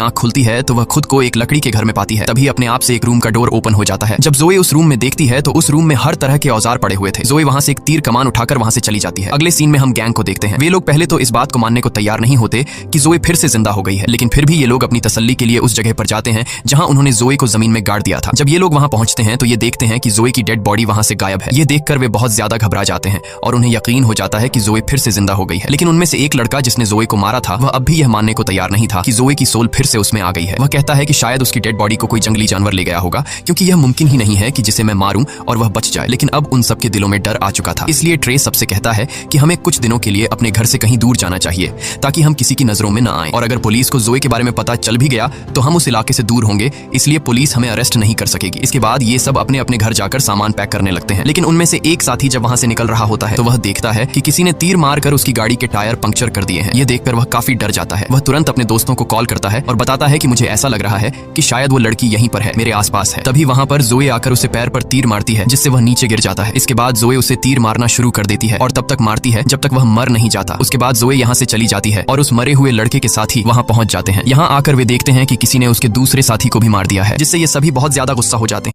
आंख खुलती है तो वह खुद को एक लकड़ी के घर में पाती है। तभी अपने आप से एक रूम का डोर ओपन हो जाता है। जब जोए उस रूम में देखती है तो उस रूम में हर तरह के औजार पड़े हुए थे। जोए वहां से एक तीर कमान उठाकर वहां से चली जाती है। अगले सीन में हम गैंग को देखते हैं। वे लोग पहले तो इस बात को मानने को तैयार नहीं होते कि जोए फिर से जिंदा हो गई है, लेकिन फिर भी ये लोग अपनी तसल्ली के लिए उस जगह पर जाते हैं जहां उन्होंने जोए को जमीन में गाड़ दिया था। जब ये लोग वहां पहुंचते हैं तो ये देखते हैं कि जोए की डेड बॉडी वहां से गायब है। ये देखकर वे बहुत ज्यादा घबरा जाते हैं और उन्हें यकीन हो जाता है कि जोए फिर से जिंदा हो गई है। लेकिन उनमें से एक लड़का जिसने जोए को मारा था वह अब भी यह मानने को तैयार नहीं था कि जोए की सोल फिर से उसमें आ गई है। वह कहता है कि शायद उसकी डेड बॉडी को कोई जंगली जानवर ले गया होगा, क्योंकि यह मुमकिन ही नहीं है कि जिसे मैं मारूं और वह बच जाए। लेकिन अब उन सबके दिलों में डर आ चुका था। इसलिए ट्रेस सबसे कहता है कि हमें कुछ दिनों के लिए अपने घर से कहीं दूर जाना चाहिए ताकि हम किसी की नजरों में न आए, और अगर पुलिस को जोए के बारे में पता चल भी गया तो हम उस इलाके से दूर होंगे, इसलिए पुलिस हमें अरेस्ट नहीं कर सकेगी। इसके बाद ये सब अपने अपने घर जाकर सामान पैक करने लगते हैं। लेकिन उनमें से एक साथी जब वहां से निकल रहा होता है तो वह देखता है कि किसी ने तीर मारकर उसकी गाड़ी के टायर पंक्चर कर दिए हैं। यह देखकर वह काफी डर जाता है। वह तुरंत अपने दोस्तों को कॉल करता है और बताता है कि मुझे ऐसा लग रहा है कि शायद वो लड़की यहीं पर है, मेरे आसपास है। तभी वहां पर जोए आकर उसे पैर पर तीर मारती है जिससे वह नीचे गिर जाता है। इसके बाद जोए उसे तीर मारना शुरू कर देती है और तब तक मारती है जब तक वह मर नहीं जाता। उसके बाद जोए यहाँ से चली जाती है और उस मरे हुए लड़के के साथी वहां पहुंच जाते हैं। यहाँ आकर वे देखते हैं कि किसी ने उसके दूसरे साथी को भी मार दिया है, जिससे ये सभी बहुत ज्यादा गुस्सा हो जाते हैं।